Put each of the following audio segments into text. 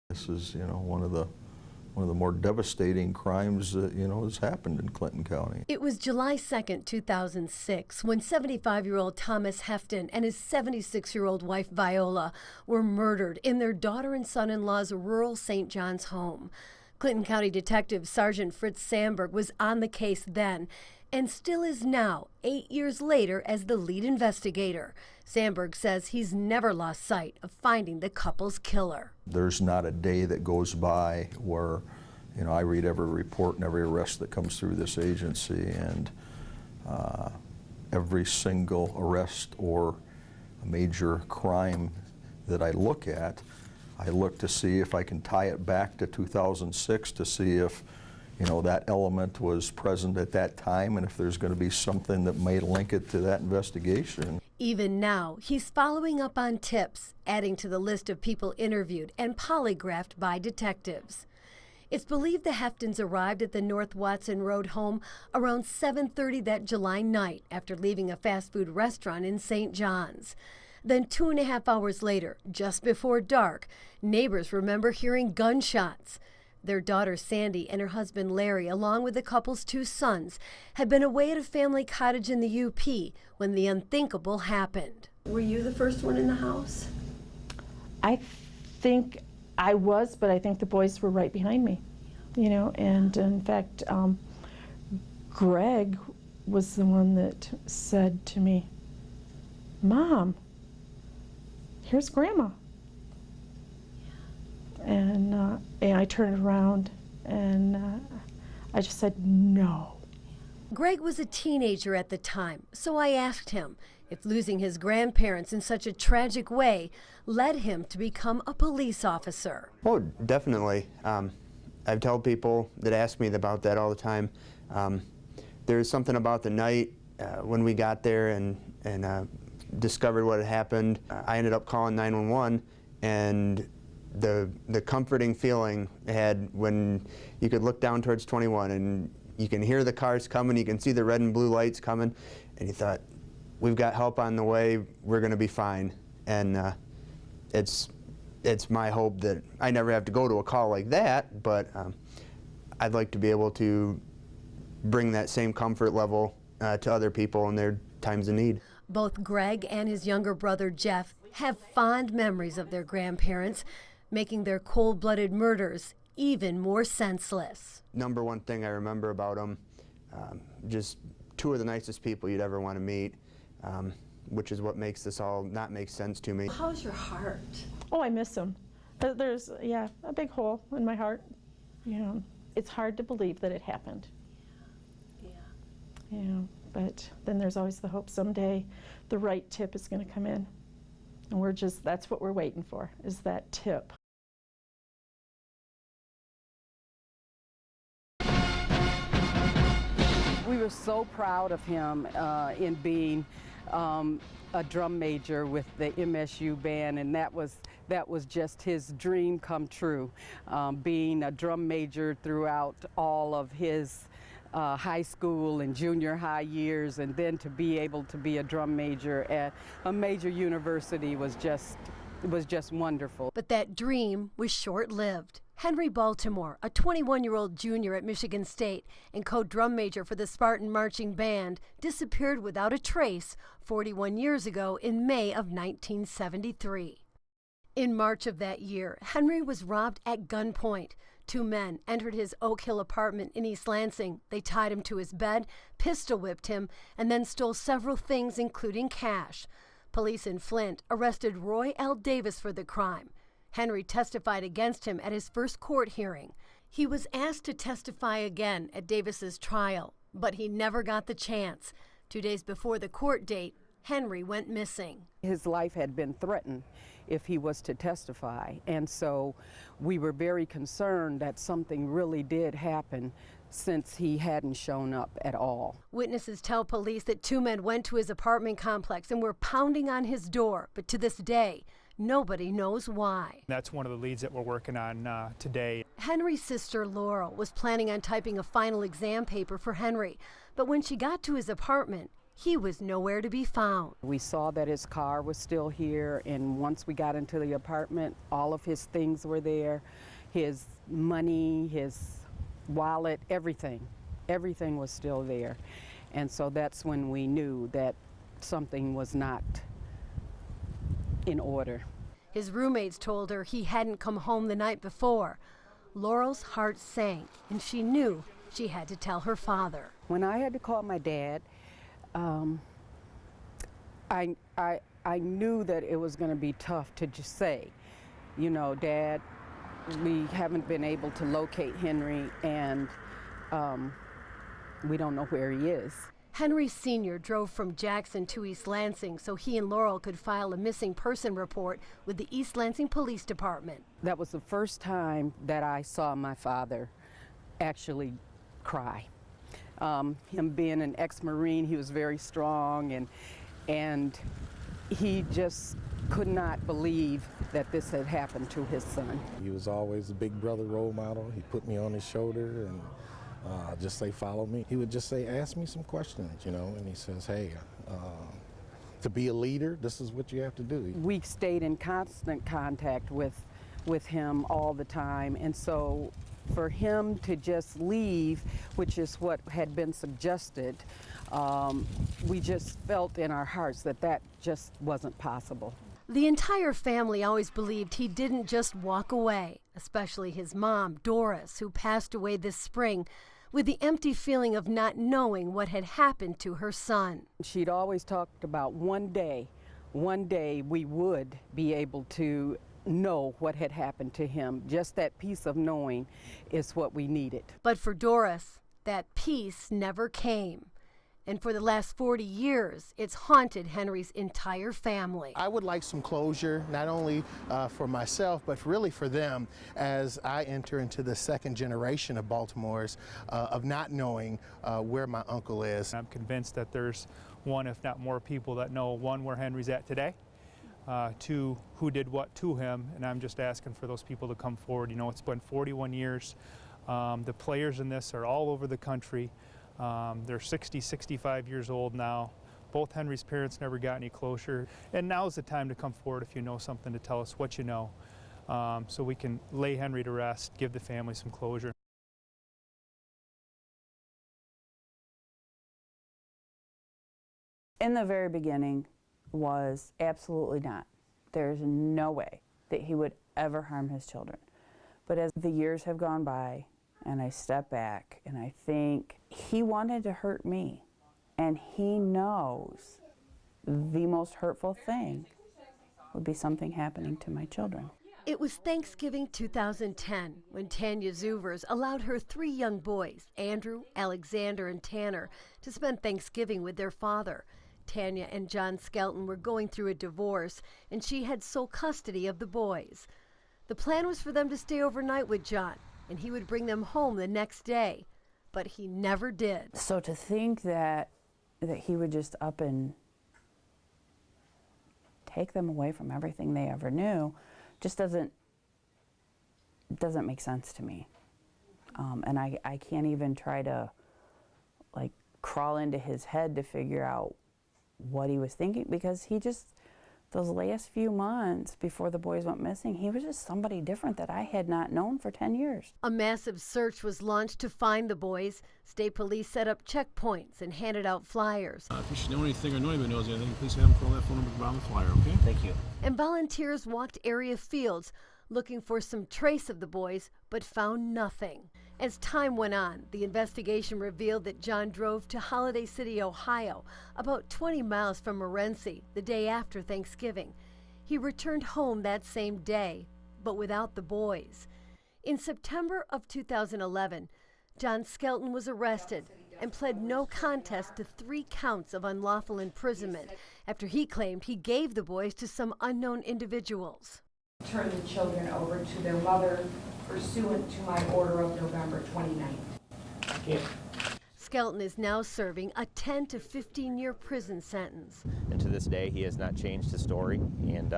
This is, one of the more devastating crimes that, has happened in Clinton County. It was July 2nd, 2006, when 75-year-old Thomas Hefton and his 76-year-old wife Viola were murdered in their daughter and son-in-law's rural St. John's home. Clinton County Detective Sergeant Fritz Sandberg was on the case then and still is now, 8 years later, as the lead investigator. Sandberg says he's never lost sight of finding the couple's killer. There's not a day that goes by where, I read every report and every arrest that comes through this agency, and every single arrest or major crime that I look at, I look to see if I can tie it back to 2006 to see if that element was present at that time, and if there's going to be something that may link it to that investigation. Even now, he's following up on tips, adding to the list of people interviewed and polygraphed by detectives. It's believed the Heftons arrived at the North Watson Road home around 7:30 that July night after leaving a fast food restaurant in St. John's. Then 2.5 hours later, just before dark, neighbors remember hearing gunshots. Their daughter Sandy and her husband Larry, along with the couple's 2 sons, had been away at a family cottage in the UP when the unthinkable happened. Were you the first one in the house? I think I was, but I think the boys were right behind me, and in fact, Greg was the one that said to me, "Mom, here's Grandma." And I turned around and I just said, "No." Greg was a teenager at the time, so I asked him if losing his grandparents in such a tragic way led him to become a police officer. Oh, definitely. I've told people that ask me about that all the time. There's something about the night when we got there and discovered what had happened. I ended up calling 911, and the comforting feeling I had when you could look down towards 21 and you can hear the cars coming, you can see the red and blue lights coming, and you thought, we've got help on the way, we're going to be fine. And it's my hope that I never have to go to a call like that, but I'd like to be able to bring that same comfort level to other people in their times of need. Both Greg and his younger brother Jeff have fond memories of their grandparents, making their cold-blooded murders even more senseless. Number one thing I remember about them, just 2 of the nicest people you'd ever want to meet, which is what makes this all not make sense to me. How's your heart? Oh, I miss them. There's, a big hole in my heart. It's hard to believe that it happened. Yeah. But then there's always the hope someday the right tip is going to come in. And that's what we're waiting for, is that tip. We were so proud of him in being a drum major with the MSU band, and that was just his dream come true, being a drum major throughout all of his high school and junior high years, and then to be able to be a drum major at a major university was just wonderful. But that dream was short-lived. Henry Baltimore, a 21-year-old junior at Michigan State and co-drum major for the Spartan Marching Band, disappeared without a trace 41 years ago in May of 1973. In March of that year, Henry was robbed at gunpoint. 2 men entered his Oak Hill apartment in East Lansing. They tied him to his bed, pistol-whipped him, and then stole several things, including cash. Police in Flint arrested Roy L. Davis for the crime. Henry testified against him at his first court hearing. He was asked to testify again at Davis's trial, but he never got the chance. 2 days before the court date, Henry went missing. His life had been threatened if he was to testify, and so we were very concerned that something really did happen since he hadn't shown up at all. Witnesses tell police that 2 men went to his apartment complex and were pounding on his door, but to this day, nobody knows why. That's one of the leads that we're working on today. Henry's sister Laurel was planning on typing a final exam paper for Henry, but when she got to his apartment, he was nowhere to be found. We saw that his car was still here, and once we got into the apartment, all of his things were there. His money, his wallet, everything was still there. And so that's when we knew that something was not in order. His roommates told her he hadn't come home the night before. Laurel's heart sank, and she knew she had to tell her father. When I had to call my dad, I knew that it was going to be tough to just say, you know, Dad, we haven't been able to locate Henry, and we don't know where he is. Henry Sr. drove from Jackson to East Lansing so he and Laurel could file a missing person report with the East Lansing Police Department. That was the first time that I saw my father actually cry. Him being an ex-Marine, he was very strong, and he just could not believe that this had happened to his son. He was always a big brother role model. He put me on his shoulder and just say, follow me. He would just say, ask me some questions, you know, and he says, hey, to be a leader, this is what you have to do. We stayed in constant contact with him all the time, and so for him to just leave, which is what had been suggested, we just felt in our hearts that that just wasn't possible. The entire family always believed he didn't just walk away, especially his mom, Doris, who passed away this spring, with the empty feeling of not knowing what had happened to her son. She'd always talked about one day we would be able to know what had happened to him. Just that peace of knowing is what we needed. But for Doris, that peace never came. And for the last 40 years, it's haunted Henry's entire family. I would like some closure, not only for myself, but really for them as I enter into the second generation of Baltimore's of not knowing where my uncle is. I'm convinced that there's one, if not more people that know, one, where Henry's at today, two, who did what to him, and I'm just asking for those people to come forward. You know, it's been 41 years. The players in this are all over the country. They're 60, 65 years old now. Both Henry's parents never got any closure. And now's the time to come forward if you know something, to tell us what you know, so we can lay Henry to rest, give the family some closure. In the very beginning was absolutely not. There's no way that he would ever harm his children. But as the years have gone by, and I step back and I think he wanted to hurt me, and he knows the most hurtful thing would be something happening to my children. It was Thanksgiving 2010 when Tanya Zuvers allowed her 3 young boys, Andrew, Alexander, and Tanner, to spend Thanksgiving with their father. Tanya and John Skelton were going through a divorce, and she had sole custody of the boys. The plan was for them to stay overnight with John, and he would bring them home the next day, but he never did. So to think that he would just up and take them away from everything they ever knew just doesn't make sense to me. And I can't even try to like crawl into his head to figure out what he was thinking, because he just, those last few months before the boys went missing, he was just somebody different that I had not known for 10 years. A massive search was launched to find the boys. State police set up checkpoints and handed out flyers. If you should know anything or nobody knows anything, please have them call that phone number on the flyer, okay? Thank you. And volunteers walked area fields looking for some trace of the boys, but found nothing. As time went on, the investigation revealed that John drove to Holiday City, Ohio, about 20 miles from Morenci, the day after Thanksgiving. He returned home that same day, but without the boys. In September of 2011, John Skelton was arrested and pled no contest to 3 counts of unlawful imprisonment after he claimed he gave the boys to some unknown individuals. Turn the children over to their mother pursuant to my order of November 29th. Skelton is now serving a 10 to 15-year prison sentence. And to this day, he has not changed his story, and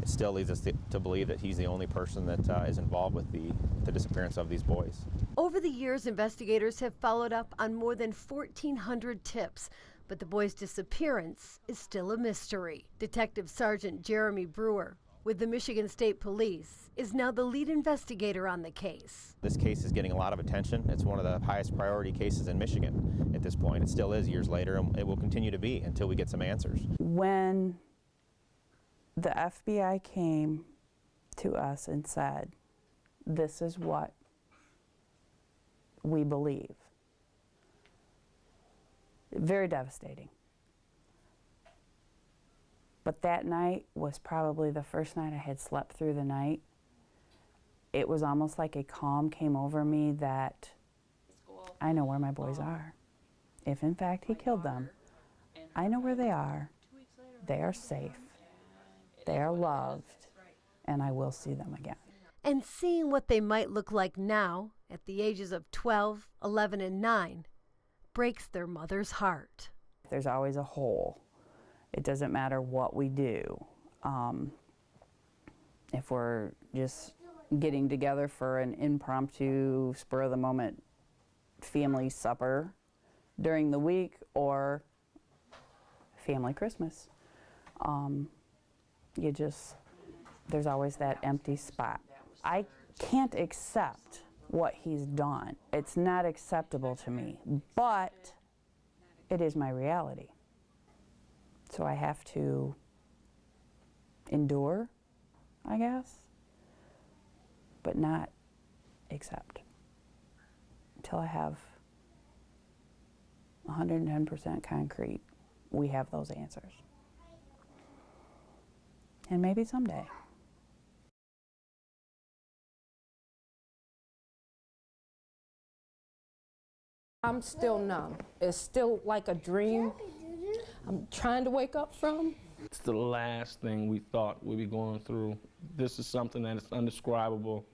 it still leads us to believe that he's the only person that is involved with the disappearance of these boys. Over the years, investigators have followed up on more than 1,400 tips, But the boy's disappearance is still a mystery. Detective Sergeant Jeremy Brewer with the Michigan State Police is now the lead investigator on the case. This case is getting a lot of attention. It's one of the highest priority cases in Michigan at this point. It still is years later, and it will continue to be until we get some answers. When the FBI came to us and said, this is what we believe, very devastating. But that night was probably the first night I had slept through the night. It was almost like a calm came over me that I know where my boys are. If in fact he killed them, I know where they are. They are safe. They are loved, and I will see them again. And seeing what they might look like now, at the ages of 12, 11, and 9, breaks their mother's heart. There's always a hole. It doesn't matter what we do. If we're just getting together for an impromptu, spur-of-the-moment family supper during the week or family Christmas, there's always that empty spot. I can't accept what he's done. It's not acceptable to me, but it is my reality. So I have to endure, I guess, but not accept until I have 110% concrete. We have those answers. And maybe someday. I'm still numb. It's still like a dream I'm trying to wake up from. It's the last thing we thought we'd be going through. This is something that is undescribable.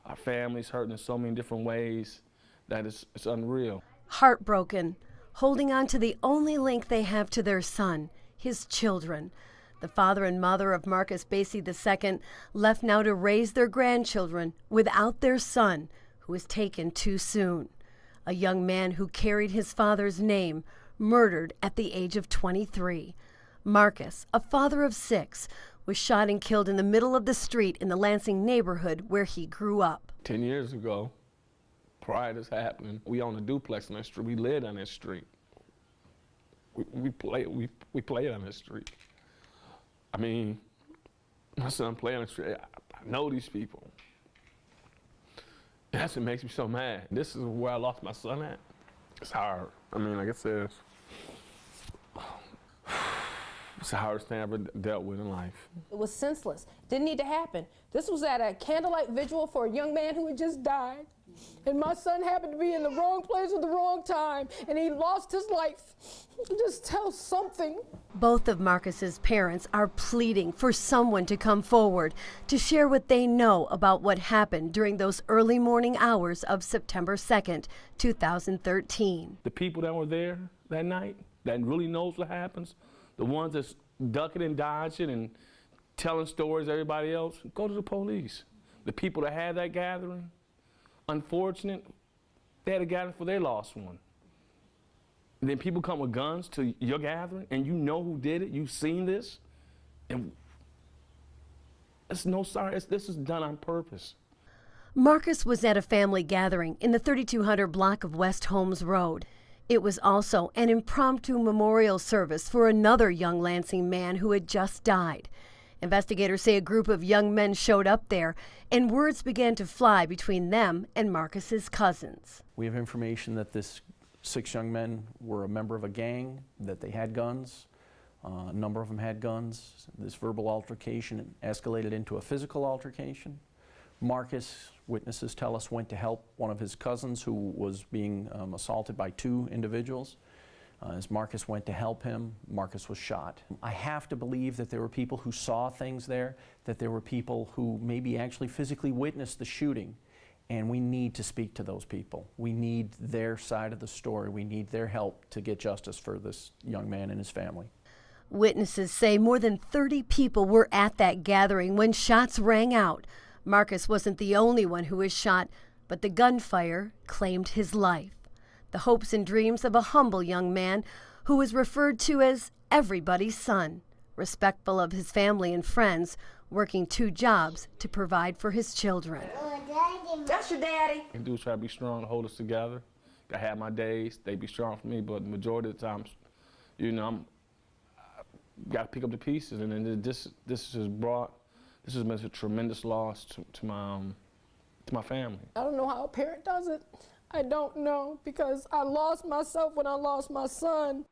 Our family's hurting in so many different ways that it's unreal. Heartbroken, holding on to the only link they have to their son, his children. The father and mother of Marcus Basie II left now to raise their grandchildren without their son, who was taken too soon. A young man who carried his father's name, murdered at the age of 23. Marcus, a father of 6, was shot and killed in the middle of the street in the Lansing neighborhood where he grew up. 10 years ago, prior to this happening, we owned a duplex on that street. We lived on that street. We played on that street. I mean, my son played on the street. I know these people. That's what makes me so mad. This is where I lost my son at. It's hard. I mean, like I said, it's the hardest thing I ever dealt with in life. It was senseless. Didn't need to happen. This was at a candlelight vigil for a young man who had just died. And my son happened to be in the wrong place at the wrong time, and he lost his life. Just tell something. Both of Marcus's parents are pleading for someone to come forward to share what they know about what happened during those early morning hours of September 2nd, 2013. The people that were there that night, that really knows what happens, the ones that's ducking and dodging and telling stories to everybody else, go to the police. The people that had that gathering, unfortunate, they had a gathering for their lost one. And then people come with guns to your gathering, and you know who did it, you've seen this, and it's no sorry, this is done on purpose. Marcus was at a family gathering in the 3200 block of West Holmes Road. It was also an impromptu memorial service for another young Lansing man who had just died. Investigators say a group of young men showed up there, and words began to fly between them and Marcus's cousins. We have information that this 6 young men were a member of a gang, that they had guns. A number of them had guns. This verbal altercation escalated into a physical altercation. Marcus, witnesses tell us, went to help one of his cousins who was being assaulted by 2 individuals. As Marcus went to help him, Marcus was shot. I have to believe that there were people who saw things there, that there were people who maybe actually physically witnessed the shooting, and we need to speak to those people. We need their side of the story. We need their help to get justice for this young man and his family. Witnesses say more than 30 people were at that gathering when shots rang out. Marcus wasn't the only one who was shot, but the gunfire claimed his life. The hopes and dreams of a humble young man who was referred to as everybody's son, respectful of his family and friends, working 2 jobs to provide for his children. That's your daddy. I do try to be strong to hold us together. I have my days, they be strong for me, but the majority of the times, you know, I got to pick up the pieces, and then this has been a tremendous loss to my family. I don't know how a parent does it. I don't know, because I lost myself when I lost my son.